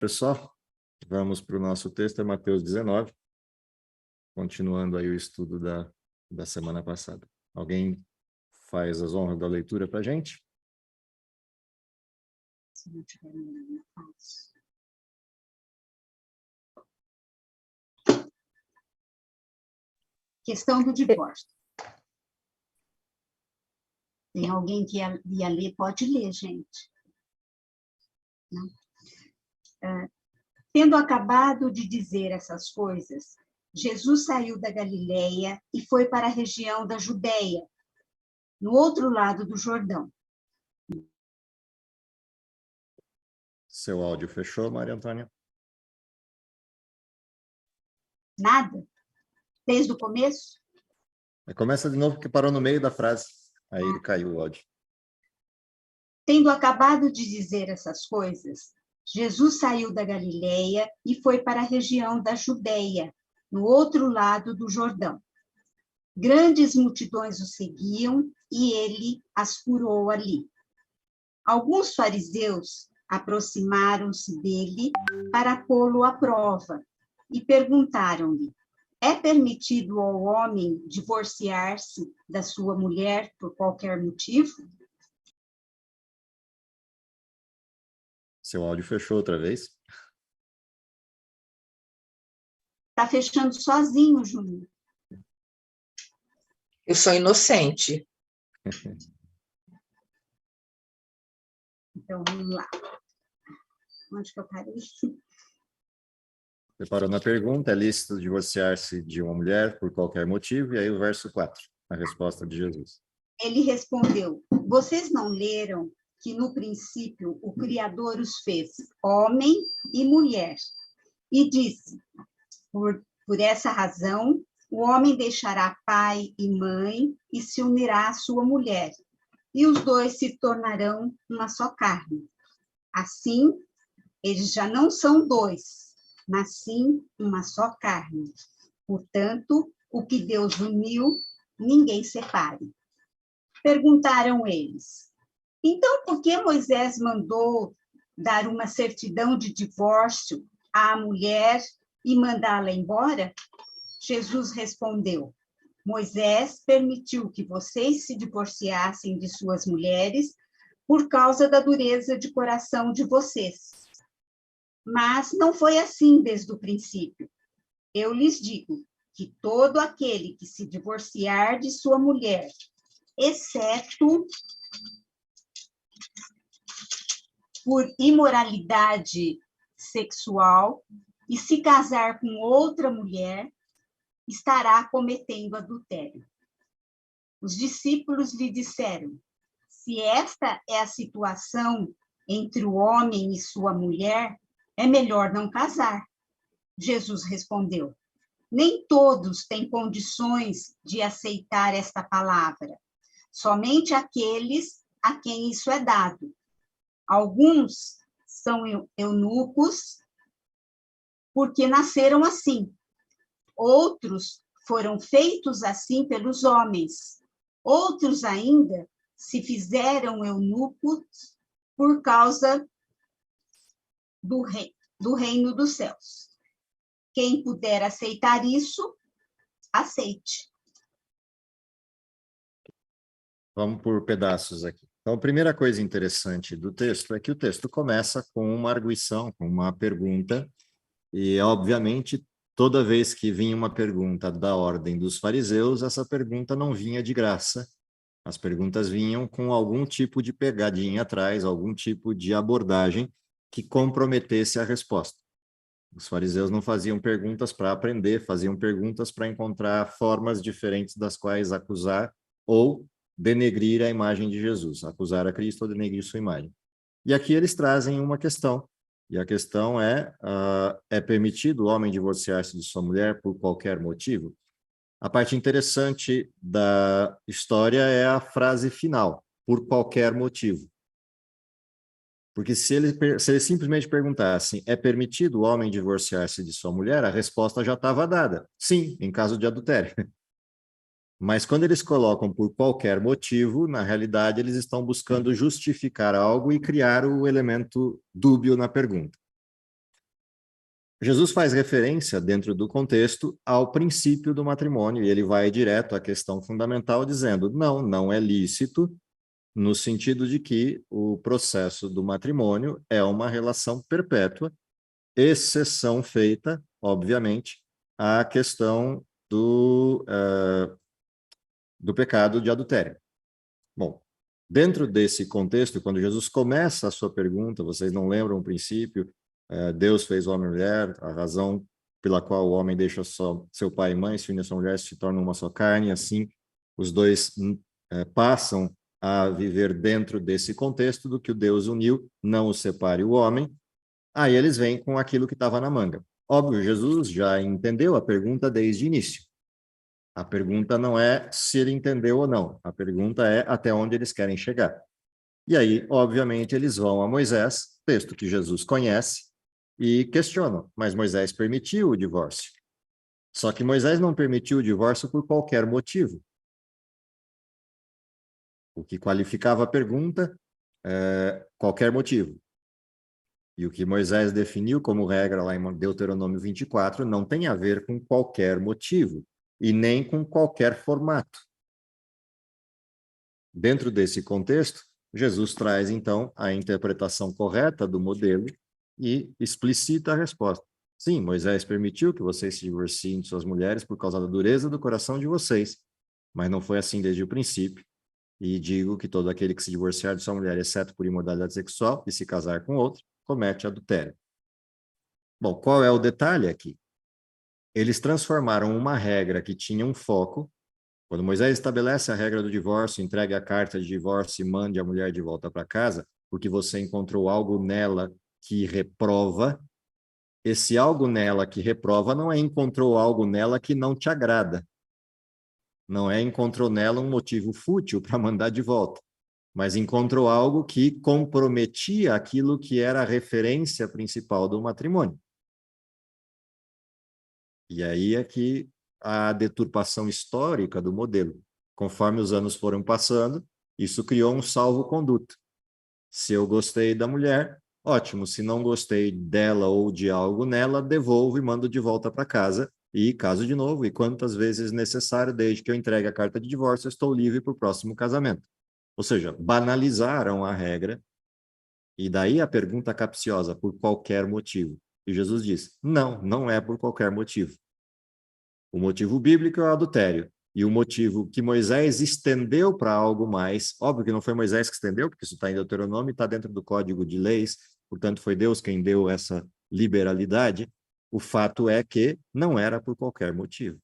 Pessoal, vamos para o nosso texto, é Mateus 19, continuando aí o estudo da semana passada. Alguém faz as honras da leitura para a gente? Se não tiver ninguém, eu faço. Questão do divórcio. Tem alguém que ia ler? Pode ler, gente. Não? Tendo acabado de dizer essas coisas, Jesus saiu da Galileia e foi para a região da Judeia, no outro lado do Jordão. Seu áudio fechou, Maria Antônia? Nada? Desde o começo? Começa de novo, porque parou no meio da frase. Aí ele caiu o áudio. Tendo acabado de dizer essas coisas, Jesus saiu da Galileia e foi para a região da Judeia, no outro lado do Jordão. Grandes multidões o seguiam e ele as curou ali. Alguns fariseus aproximaram-se dele para pô-lo à prova e perguntaram-lhe: é permitido ao homem divorciar-se da sua mulher por qualquer motivo? Seu áudio fechou outra vez. Está fechando sozinho, Júnior. Eu sou inocente. Então, vamos lá. Onde que eu parei? Você parou na pergunta, é lícito divorciar-se de uma mulher por qualquer motivo, e aí o verso 4, a resposta de Jesus. Ele respondeu: vocês não leram que no princípio o Criador os fez homem e mulher? E disse: por essa razão, o homem deixará pai e mãe e se unirá à sua mulher, e os dois se tornarão uma só carne. Assim, eles já não são dois, mas sim uma só carne. Portanto, o que Deus uniu, ninguém separe. Perguntaram eles: então, por que Moisés mandou dar uma certidão de divórcio à mulher e mandá-la embora? Jesus respondeu: Moisés permitiu que vocês se divorciassem de suas mulheres por causa da dureza de coração de vocês. Mas não foi assim desde o princípio. Eu lhes digo que todo aquele que se divorciar de sua mulher, exceto por imoralidade sexual, e se casar com outra mulher, estará cometendo adultério. Os discípulos lhe disseram: se esta é a situação entre o homem e sua mulher, é melhor não casar. Jesus respondeu: nem todos têm condições de aceitar esta palavra, somente aqueles a quem isso é dado. Alguns são eunucos porque nasceram assim. Outros foram feitos assim pelos homens. Outros ainda se fizeram eunucos por causa do reino dos céus. Quem puder aceitar isso, aceite. Vamos por pedaços aqui. Então, a primeira coisa interessante do texto é que o texto começa com uma arguição, com uma pergunta, e, obviamente, toda vez que vinha uma pergunta da ordem dos fariseus, essa pergunta não vinha de graça. As perguntas vinham com algum tipo de pegadinha atrás, algum tipo de abordagem que comprometesse a resposta. Os fariseus não faziam perguntas para aprender, faziam perguntas para encontrar formas diferentes das quais acusar ou denegrir a imagem de Jesus, acusar a Cristo ou denegrir sua imagem. E aqui eles trazem uma questão, e a questão é, é permitido o homem divorciar-se de sua mulher por qualquer motivo? A parte interessante da história é a frase final, por qualquer motivo. Porque se ele simplesmente perguntasse, é permitido o homem divorciar-se de sua mulher, a resposta já estava dada. Sim, em caso de adultério. Mas quando eles colocam por qualquer motivo, na realidade eles estão buscando justificar algo e criar o elemento dúbio na pergunta. Jesus faz referência, dentro do contexto, ao princípio do matrimônio, e ele vai direto à questão fundamental, dizendo, não, não é lícito, no sentido de que o processo do matrimônio é uma relação perpétua, exceção feita, obviamente, à questão do pecado de adultério. Bom, dentro desse contexto, quando Jesus começa a sua pergunta, vocês não lembram o princípio, Deus fez o homem e mulher, a razão pela qual o homem deixa seu pai e mãe, se une a sua mulher, se tornam uma só carne, assim os dois passam a viver dentro desse contexto do que o Deus uniu, não o separe o homem. Aí eles vêm com aquilo que estava na manga. Óbvio, Jesus já entendeu a pergunta desde o início. A pergunta não é se ele entendeu ou não. A pergunta é até onde eles querem chegar. E aí, obviamente, eles vão a Moisés, texto que Jesus conhece, e questionam. Mas Moisés permitiu o divórcio. Só que Moisés não permitiu o divórcio por qualquer motivo. O que qualificava a pergunta é qualquer motivo. E o que Moisés definiu como regra lá em Deuteronômio 24 não tem a ver com qualquer motivo e nem com qualquer formato. Dentro desse contexto, Jesus traz, então, a interpretação correta do modelo e explicita a resposta. Sim, Moisés permitiu que vocês se divorciem de suas mulheres por causa da dureza do coração de vocês, mas não foi assim desde o princípio. E digo que todo aquele que se divorciar de sua mulher, exceto por imoralidade sexual, e se casar com outra, comete adultério. Bom, qual é o detalhe aqui? Eles transformaram uma regra que tinha um foco. Quando Moisés estabelece a regra do divórcio, entregue a carta de divórcio e mande a mulher de volta para casa, porque você encontrou algo nela que reprova. Esse algo nela que reprova não é encontrou algo nela que não te agrada. Não é encontrou nela um motivo fútil para mandar de volta, mas encontrou algo que comprometia aquilo que era a referência principal do matrimônio. E aí é que a deturpação histórica do modelo. Conforme os anos foram passando, isso criou um salvo-conduto. Se eu gostei da mulher, ótimo. Se não gostei dela ou de algo nela, devolvo e mando de volta para casa e caso de novo. E quantas vezes necessário, desde que eu entregue a carta de divórcio, eu estou livre para o próximo casamento. Ou seja, banalizaram a regra e daí a pergunta capciosa, por qualquer motivo. E Jesus diz, não, não é por qualquer motivo. O motivo bíblico é o adultério. E o motivo que Moisés estendeu para algo mais, óbvio que não foi Moisés que estendeu, porque isso está em Deuteronômio, está dentro do Código de Leis, portanto foi Deus quem deu essa liberalidade. O fato é que não era por qualquer motivo.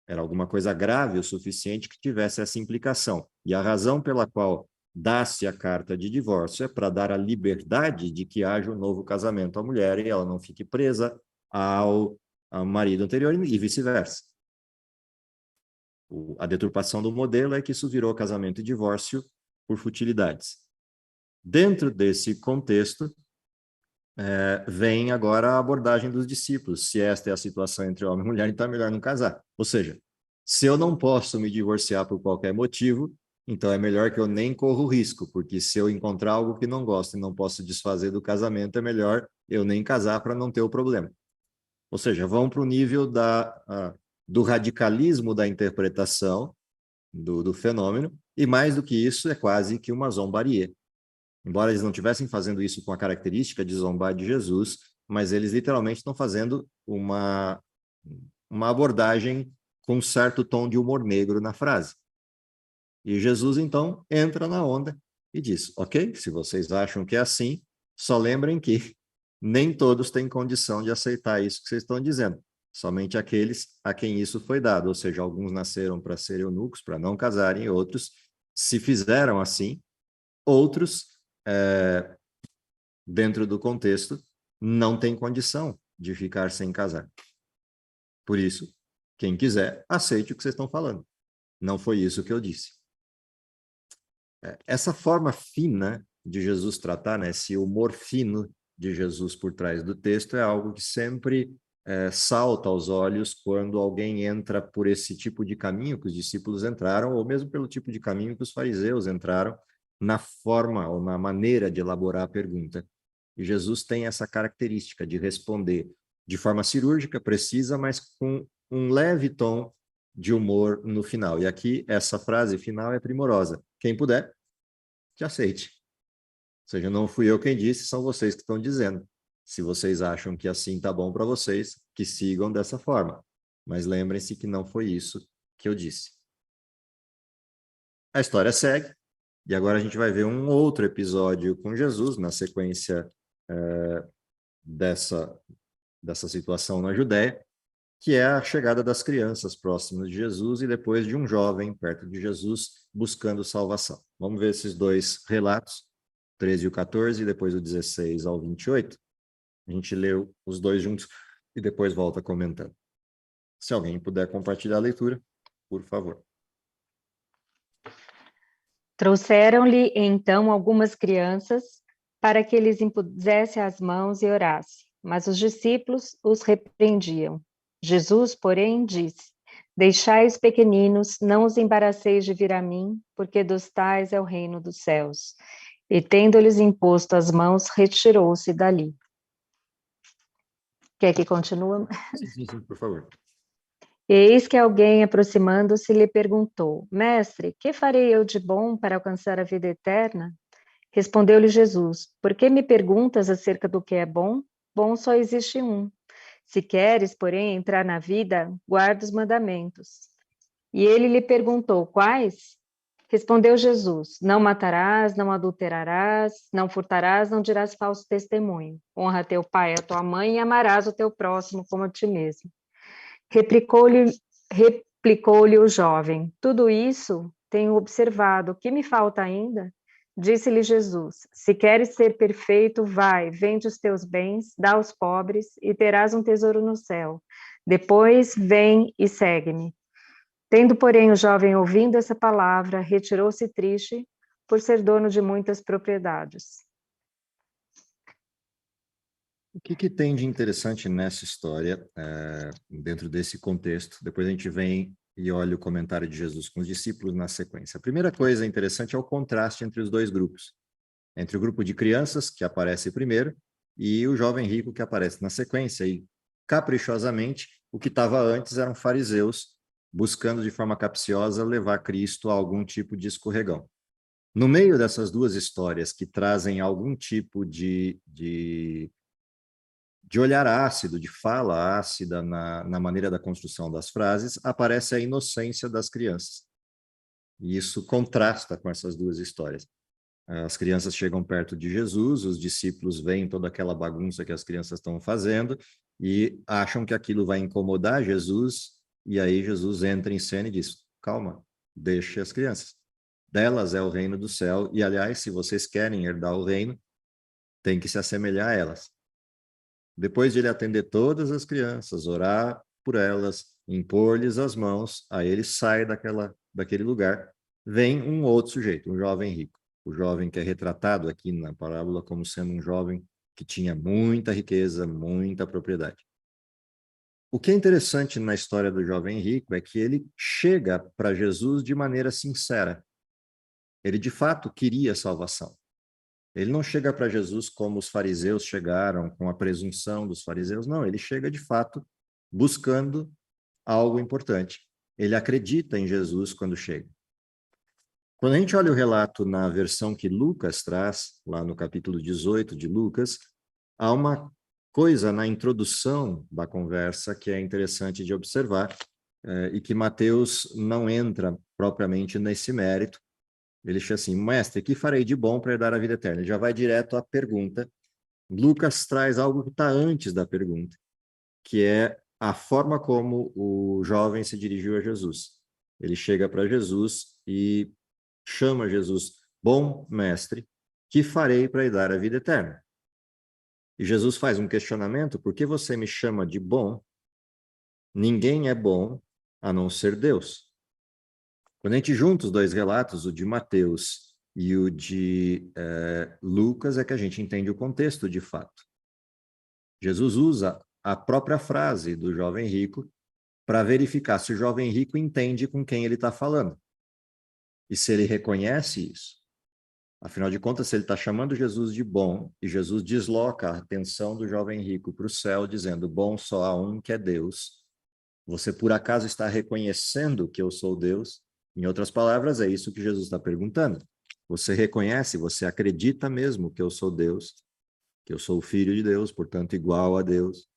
Era alguma coisa grave o suficiente que tivesse essa implicação. E a razão pela qual dá-se a carta de divórcio é para dar a liberdade de que haja um novo casamento à mulher e ela não fique presa ao marido anterior e vice-versa. A deturpação do modelo é que isso virou casamento e divórcio por futilidades. Dentro desse contexto, vem agora a abordagem dos discípulos. Se esta é a situação entre homem e mulher, então é melhor não casar. Ou seja, se eu não posso me divorciar por qualquer motivo, então é melhor que eu nem corra o risco, porque se eu encontrar algo que não gosto e não posso desfazer do casamento, é melhor eu nem casar para não ter o problema. Ou seja, vão para o nível do radicalismo da interpretação do fenômeno, e mais do que isso, é quase que uma zombaria. Embora eles não estivessem fazendo isso com a característica de zombar de Jesus, mas eles literalmente estão fazendo uma abordagem com um certo tom de humor negro na frase. E Jesus, então, entra na onda e diz, ok, se vocês acham que é assim, só lembrem que nem todos têm condição de aceitar isso que vocês estão dizendo. Somente aqueles a quem isso foi dado, ou seja, alguns nasceram para serem eunucos, para não casarem, e outros se fizeram assim, outros, dentro do contexto, não têm condição de ficar sem casar. Por isso, quem quiser, aceite o que vocês estão falando. Não foi isso que eu disse. Essa forma fina de Jesus tratar, né, esse humor fino de Jesus por trás do texto é algo que sempre salta aos olhos quando alguém entra por esse tipo de caminho que os discípulos entraram, ou mesmo pelo tipo de caminho que os fariseus entraram na forma ou na maneira de elaborar a pergunta. E Jesus tem essa característica de responder de forma cirúrgica, precisa, mas com um leve tom de humor no final. E aqui, essa frase final é primorosa. Quem puder, que aceite. Ou seja, não fui eu quem disse, são vocês que estão dizendo. Se vocês acham que assim está bom para vocês, que sigam dessa forma. Mas lembrem-se que não foi isso que eu disse. A história segue, e agora a gente vai ver um outro episódio com Jesus, na sequência dessa situação na Judéia, que é a chegada das crianças próximas de Jesus e depois de um jovem perto de Jesus buscando salvação. Vamos ver esses dois relatos, 13 e o 14, e depois o 16 ao 28. A gente lê os dois juntos e depois volta comentando. Se alguém puder compartilhar a leitura, por favor. Trouxeram-lhe então algumas crianças para que eles impusesse as mãos e orasse, mas os discípulos os repreendiam. Jesus, porém, disse: Deixai os pequeninos, não os embaraceis de vir a mim, porque dos tais é o reino dos céus. E tendo-lhes imposto as mãos, retirou-se dali. Quer que continue? Sim, por favor. Eis que alguém, aproximando-se, lhe perguntou: Mestre, que farei eu de bom para alcançar a vida eterna? Respondeu-lhe Jesus: Por que me perguntas acerca do que é bom? Bom só existe um. Se queres, porém, entrar na vida, guarda os mandamentos. E ele lhe perguntou: Quais? Respondeu Jesus: Não matarás, não adulterarás, não furtarás, não dirás falso testemunho. Honra teu pai e a tua mãe e amarás o teu próximo como a ti mesmo. Replicou-lhe o jovem: Tudo isso tenho observado. O que me falta ainda? Disse-lhe Jesus: Se queres ser perfeito, vai, vende os teus bens, dá aos pobres e terás um tesouro no céu. Depois vem e segue-me. Tendo, porém, o jovem ouvindo essa palavra, retirou-se triste por ser dono de muitas propriedades. O que tem de interessante nessa história, dentro desse contexto? Depois a gente vem e olha o comentário de Jesus com os discípulos na sequência. A primeira coisa interessante é o contraste entre os dois grupos. Entre o grupo de crianças, que aparece primeiro, e o jovem rico, que aparece na sequência. E, caprichosamente, o que estava antes eram fariseus, buscando de forma capciosa levar Cristo a algum tipo de escorregão. No meio dessas duas histórias que trazem algum tipo de olhar ácido, de fala ácida na maneira da construção das frases, aparece a inocência das crianças. E isso contrasta com essas duas histórias. As crianças chegam perto de Jesus, os discípulos veem toda aquela bagunça que as crianças estão fazendo e acham que aquilo vai incomodar Jesus, e aí Jesus entra em cena e diz: calma, deixe as crianças. Delas é o reino do céu, e aliás, se vocês querem herdar o reino, tem que se assemelhar a elas. Depois de ele atender todas as crianças, orar por elas, impor-lhes as mãos, aí ele sai daquele lugar. Vem um outro sujeito, um jovem rico. O jovem que é retratado aqui na parábola como sendo um jovem que tinha muita riqueza, muita propriedade. O que é interessante na história do jovem rico é que ele chega para Jesus de maneira sincera. Ele, de fato, queria salvação. Ele não chega para Jesus como os fariseus chegaram, com a presunção dos fariseus. Não, ele chega, de fato, buscando algo importante. Ele acredita em Jesus quando chega. Quando a gente olha o relato na versão que Lucas traz, lá no capítulo 18 de Lucas, há uma coisa na introdução da conversa que é interessante de observar, e que Mateus não entra propriamente nesse mérito. Ele diz assim: mestre, que farei de bom para herdar a vida eterna? Ele já vai direto à pergunta. Lucas traz algo que está antes da pergunta, que é a forma como o jovem se dirigiu a Jesus. Ele chega para Jesus e chama Jesus: bom mestre, que farei para herdar a vida eterna? E Jesus faz um questionamento: por que você me chama de bom? Ninguém é bom a não ser Deus. Quando a gente junta os dois relatos, o de Mateus e o de Lucas, é que a gente entende o contexto de fato. Jesus usa a própria frase do jovem rico para verificar se o jovem rico entende com quem ele está falando. E se ele reconhece isso. Afinal de contas, se ele está chamando Jesus de bom, e Jesus desloca a atenção do jovem rico para o céu, dizendo, bom só há um que é Deus, você por acaso está reconhecendo que eu sou Deus? Em outras palavras, é isso que Jesus está perguntando. Você reconhece, você acredita mesmo que eu sou Deus, que eu sou o Filho de Deus, portanto, igual a Deus?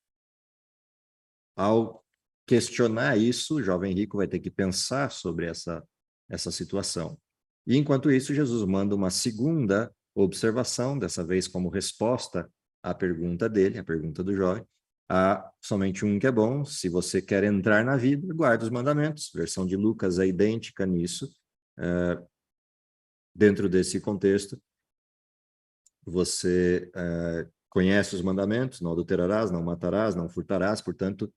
Ao questionar isso, o jovem rico vai ter que pensar sobre essa situação. E, enquanto isso, Jesus manda uma segunda observação, dessa vez como resposta à pergunta dele, à pergunta do jovem. Há somente um que é bom, se você quer entrar na vida, guarda os mandamentos. A versão de Lucas é idêntica nisso. Dentro desse contexto, você conhece os mandamentos, não adulterarás, não matarás, não furtarás, portanto,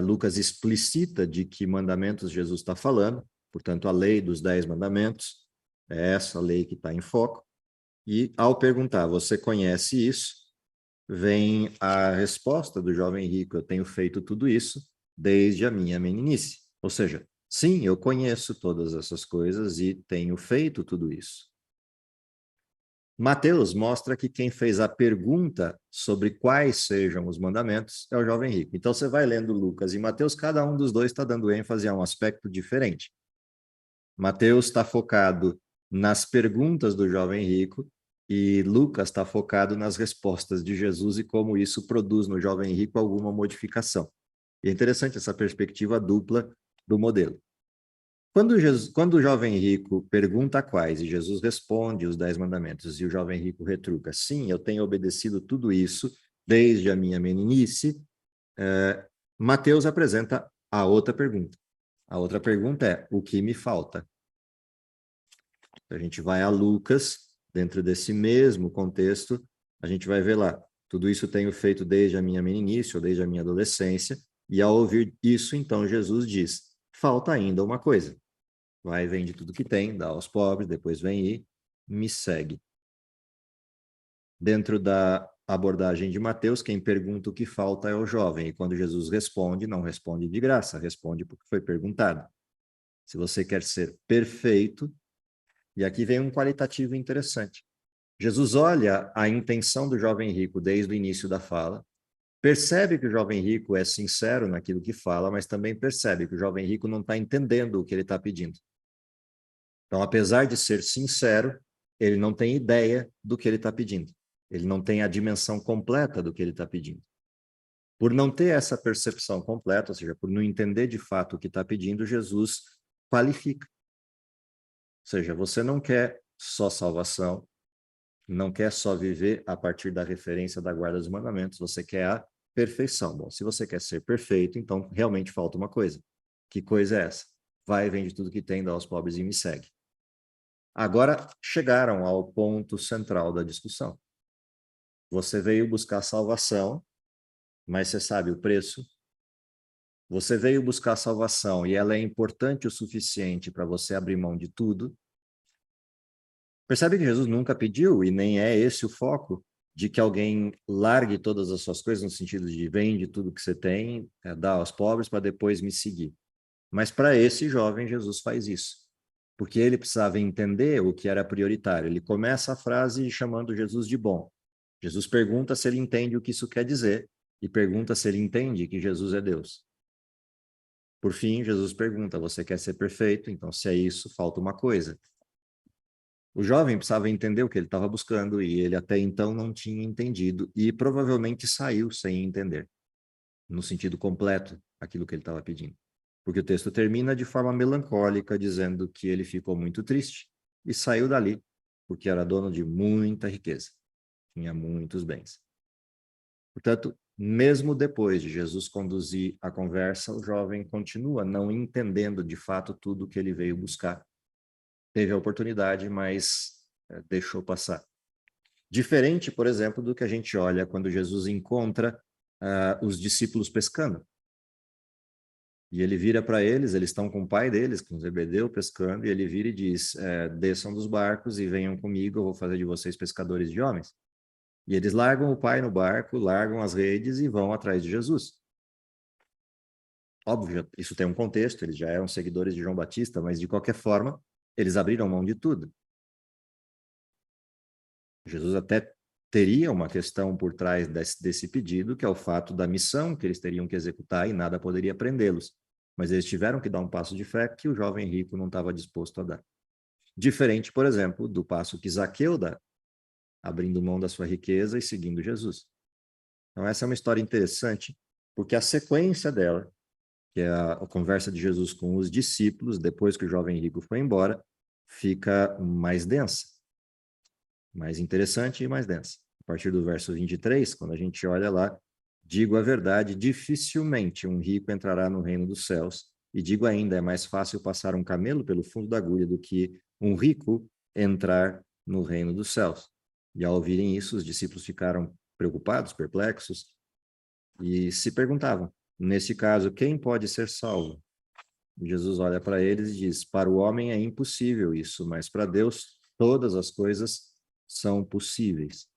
Lucas explicita de que mandamentos Jesus está falando, portanto, a lei dos 10 mandamentos, é essa lei que está em foco, e ao perguntar, você conhece isso? Vem a resposta do jovem rico, eu tenho feito tudo isso desde a minha meninice. Ou seja, sim, eu conheço todas essas coisas e tenho feito tudo isso. Mateus mostra que quem fez a pergunta sobre quais sejam os mandamentos é o jovem rico. Então, você vai lendo Lucas e Mateus, cada um dos dois está dando ênfase a um aspecto diferente. Mateus está focado nas perguntas do jovem rico e Lucas está focado nas respostas de Jesus e como isso produz no jovem rico alguma modificação. E é interessante essa perspectiva dupla do modelo. Quando o jovem rico pergunta quais, e Jesus responde os 10 mandamentos, e o jovem rico retruca, sim, eu tenho obedecido tudo isso desde a minha meninice, Mateus apresenta a outra pergunta. A outra pergunta é, o que me falta? A gente vai a Lucas, dentro desse mesmo contexto, a gente vai ver lá, tudo isso tenho feito desde a minha meninice, ou desde a minha adolescência, e ao ouvir isso, então, Jesus diz, falta ainda uma coisa. Vai, vende tudo que tem, dá aos pobres, depois vem e me segue. Dentro da abordagem de Mateus, quem pergunta o que falta é o jovem, e quando Jesus responde, não responde de graça, responde porque foi perguntado. Se você quer ser perfeito, e aqui vem um qualitativo interessante. Jesus olha a intenção do jovem rico desde o início da fala, percebe que o jovem rico é sincero naquilo que fala, mas também percebe que o jovem rico não está entendendo o que ele está pedindo. Então, apesar de ser sincero, ele não tem ideia do que ele está pedindo. Ele não tem a dimensão completa do que ele está pedindo. Por não ter essa percepção completa, ou seja, por não entender de fato o que está pedindo, Jesus qualifica. Ou seja, você não quer só salvação, não quer só viver a partir da referência da guarda dos mandamentos, você quer a perfeição. Bom, se você quer ser perfeito, então realmente falta uma coisa. Que coisa é essa? Vai, vende tudo que tem, dá aos pobres e me segue. Agora chegaram ao ponto central da discussão. Você veio buscar salvação, mas você sabe o preço? Você veio buscar salvação e ela é importante o suficiente para você abrir mão de tudo? Percebe que Jesus nunca pediu, e nem é esse o foco, de que alguém largue todas as suas coisas, no sentido de vende tudo que você tem, dá aos pobres para depois me seguir. Mas para esse jovem, Jesus faz isso. Porque ele precisava entender o que era prioritário. Ele começa a frase chamando Jesus de bom. Jesus pergunta se ele entende o que isso quer dizer e pergunta se ele entende que Jesus é Deus. Por fim, Jesus pergunta, você quer ser perfeito? Então, se é isso, falta uma coisa. O jovem precisava entender o que ele estava buscando e ele até então não tinha entendido e provavelmente saiu sem entender, no sentido completo, aquilo que ele estava pedindo. Porque o texto termina de forma melancólica, dizendo que ele ficou muito triste e saiu dali, porque era dono de muita riqueza, tinha muitos bens. Portanto, mesmo depois de Jesus conduzir a conversa, o jovem continua não entendendo de fato tudo que ele veio buscar. Teve a oportunidade, mas deixou passar. Diferente, por exemplo, do que a gente olha quando Jesus encontra os discípulos pescando. E ele vira para eles estão com o pai deles, com Zebedeu, pescando, e ele vira e diz, desçam dos barcos e venham comigo, eu vou fazer de vocês pescadores de homens. E eles largam o pai no barco, largam as redes e vão atrás de Jesus. Óbvio, isso tem um contexto, eles já eram seguidores de João Batista, mas de qualquer forma, eles abriram mão de tudo. Jesus até teria uma questão por trás desse pedido, que é o fato da missão que eles teriam que executar e nada poderia prendê-los. Mas eles tiveram que dar um passo de fé que o jovem rico não estava disposto a dar. Diferente, por exemplo, do passo que Zaqueu dá, abrindo mão da sua riqueza e seguindo Jesus. Então, essa é uma história interessante, porque a sequência dela, que é a conversa de Jesus com os discípulos, depois que o jovem rico foi embora, fica mais densa, mais interessante e mais densa. A partir do verso 23, quando a gente olha lá, digo a verdade, dificilmente um rico entrará no reino dos céus. E digo ainda, é mais fácil passar um camelo pelo fundo da agulha do que um rico entrar no reino dos céus. E ao ouvirem isso, os discípulos ficaram preocupados, perplexos, e se perguntavam, nesse caso, quem pode ser salvo? E Jesus olha para eles e diz, para o homem é impossível isso, mas para Deus todas as coisas são possíveis.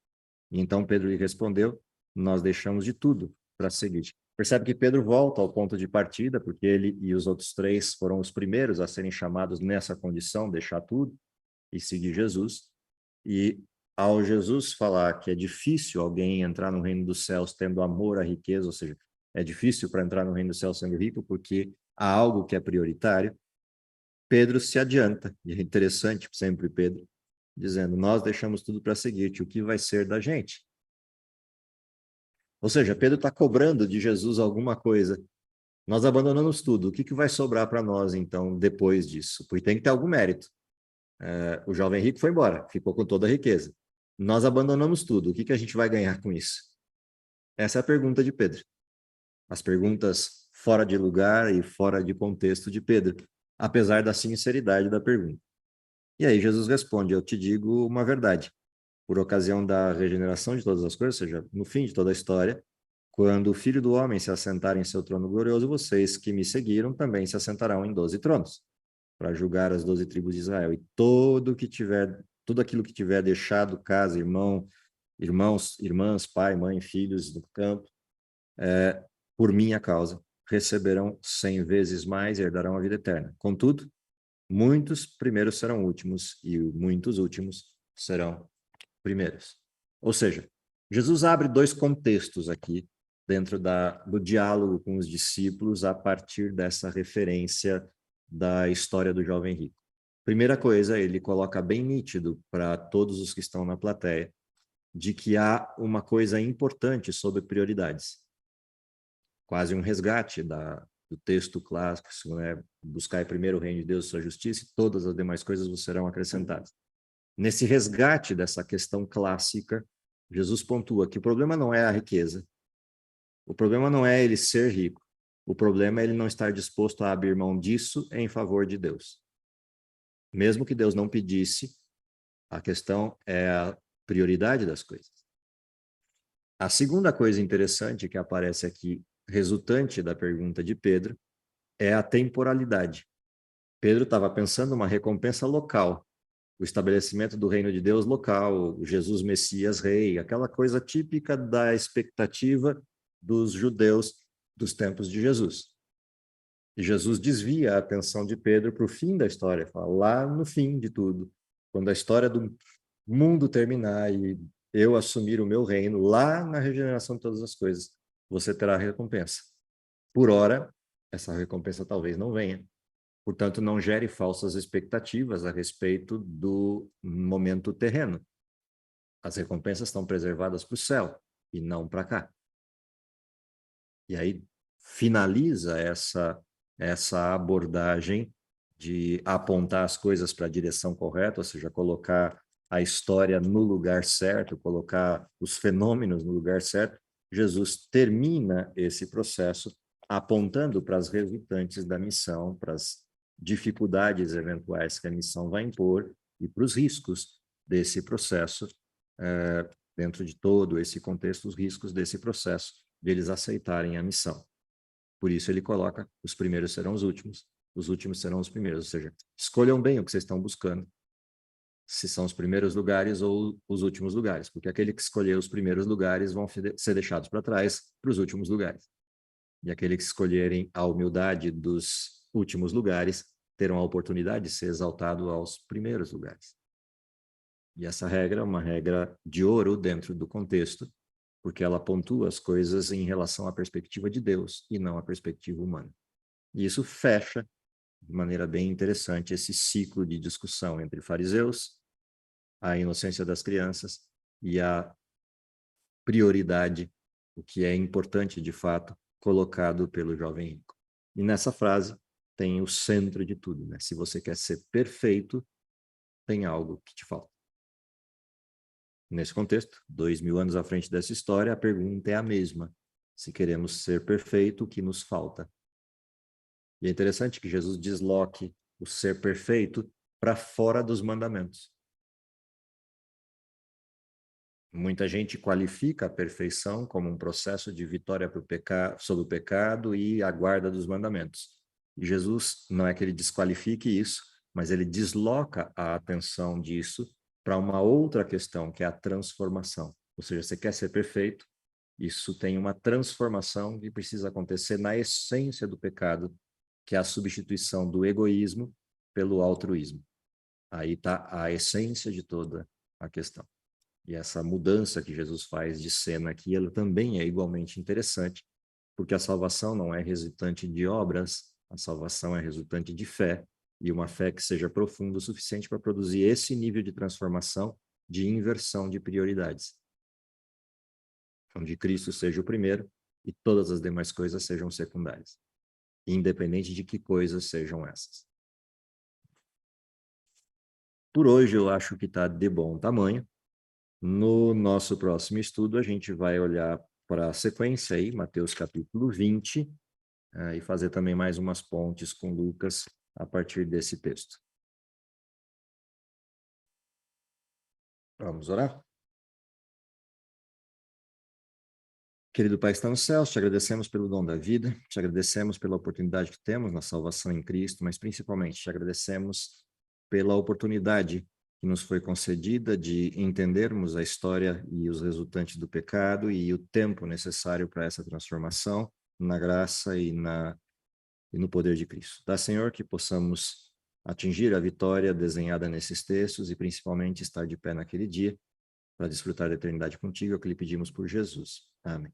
E então Pedro lhe respondeu, nós deixamos de tudo para seguir. Percebe que Pedro volta ao ponto de partida, porque ele e os outros três foram os primeiros a serem chamados nessa condição, deixar tudo e seguir Jesus. E ao Jesus falar que é difícil alguém entrar no reino dos céus tendo amor à riqueza, ou seja, é difícil para entrar no reino dos céus sendo rico, porque há algo que é prioritário, Pedro se adianta. E é interessante sempre Pedro dizendo, nós deixamos tudo para seguir-te, o que vai ser da gente? Ou seja, Pedro está cobrando de Jesus alguma coisa. Nós abandonamos tudo, o que vai sobrar para nós, então, depois disso? Porque tem que ter algum mérito. O jovem rico foi embora, ficou com toda a riqueza. Nós abandonamos tudo, o que a gente vai ganhar com isso? Essa é a pergunta de Pedro. As perguntas fora de lugar e fora de contexto de Pedro, apesar da sinceridade da pergunta. E aí Jesus responde, eu te digo uma verdade. Por ocasião da regeneração de todas as coisas, ou seja, no fim de toda a história, quando o Filho do Homem se assentar em seu trono glorioso, vocês que me seguiram também se assentarão em 12 tronos, para julgar as 12 tribos de Israel. E tudo aquilo que tiver deixado casa, irmãos, irmãs, pai, mãe, filhos do campo, por minha causa, receberão 100 vezes mais e herdarão a vida eterna. Contudo, muitos primeiros serão últimos e muitos últimos serão primeiros. Ou seja, Jesus abre dois contextos aqui dentro do diálogo com os discípulos a partir dessa referência da história do jovem rico. Primeira coisa, ele coloca bem nítido para todos os que estão na plateia de que há uma coisa importante sobre prioridades. Quase um resgate do texto clássico, né? Buscai primeiro o reino de Deus e sua justiça e todas as demais coisas vos serão acrescentadas. Nesse resgate dessa questão clássica, Jesus pontua que o problema não é a riqueza, o problema não é ele ser rico, o problema é ele não estar disposto a abrir mão disso em favor de Deus. Mesmo que Deus não pedisse, a questão é a prioridade das coisas. A segunda coisa interessante que aparece aqui, resultante da pergunta de Pedro, é a temporalidade. Pedro estava pensando uma recompensa local, o estabelecimento do reino de Deus local, o Jesus Messias Rei, aquela coisa típica da expectativa dos judeus dos tempos de Jesus. E Jesus desvia a atenção de Pedro para o fim da história, fala, lá no fim de tudo, quando a história do mundo terminar e eu assumir o meu reino, lá na regeneração de todas as coisas, você terá recompensa. Por ora, essa recompensa talvez não venha. Portanto, não gere falsas expectativas a respeito do momento terreno. As recompensas estão preservadas para o céu e não para cá. E aí finaliza essa abordagem de apontar as coisas para a direção correta, ou seja, colocar a história no lugar certo, colocar os fenômenos no lugar certo. Jesus termina esse processo apontando para as resultantes da missão, para as dificuldades eventuais que a missão vai impor e para os riscos desse processo, dentro de todo esse contexto, os riscos desse processo, deles aceitarem a missão. Por isso ele coloca, os primeiros serão os últimos serão os primeiros, ou seja, escolham bem o que vocês estão buscando, se são os primeiros lugares ou os últimos lugares, porque aquele que escolher os primeiros lugares vão ser deixados para trás para os últimos lugares. E aqueles que escolherem a humildade dos últimos lugares terão a oportunidade de ser exaltado aos primeiros lugares. E essa regra é uma regra de ouro dentro do contexto, porque ela pontua as coisas em relação à perspectiva de Deus e não à perspectiva humana. E isso fecha, de maneira bem interessante, esse ciclo de discussão entre fariseus, a inocência das crianças e a prioridade, o que é importante de fato, colocado pelo jovem rico. E nessa frase tem o centro de tudo, né? Se você quer ser perfeito, tem algo que te falta. Nesse contexto, 2000 anos à frente dessa história, a pergunta é a mesma. Se queremos ser perfeito, o que nos falta? E é interessante que Jesus desloque o ser perfeito para fora dos mandamentos. Muita gente qualifica a perfeição como um processo de vitória sobre o pecado e a guarda dos mandamentos. E Jesus não é que ele desqualifique isso, mas ele desloca a atenção disso para uma outra questão, que é a transformação. Ou seja, você quer ser perfeito, isso tem uma transformação que precisa acontecer na essência do pecado, que é a substituição do egoísmo pelo altruísmo. Aí está a essência de toda a questão. E essa mudança que Jesus faz de cena aqui, ela também é igualmente interessante, porque a salvação não é resultante de obras, a salvação é resultante de fé, e uma fé que seja profunda o suficiente para produzir esse nível de transformação, de inversão de prioridades. Onde Cristo seja o primeiro e todas as demais coisas sejam secundárias, independente de que coisas sejam essas. Por hoje eu acho que está de bom tamanho. No nosso próximo estudo, a gente vai olhar para a sequência aí, Mateus capítulo 20, e fazer também mais umas pontes com Lucas a partir desse texto. Vamos orar? Querido Pai que está nos céus, te agradecemos pelo dom da vida, te agradecemos pela oportunidade que temos na salvação em Cristo, mas principalmente te agradecemos pela oportunidade que nos foi concedida de entendermos a história e os resultantes do pecado e o tempo necessário para essa transformação na graça e no poder de Cristo. Dá, Senhor, que possamos atingir a vitória desenhada nesses textos e principalmente estar de pé naquele dia para desfrutar da eternidade contigo, é o que lhe pedimos por Jesus. Amém.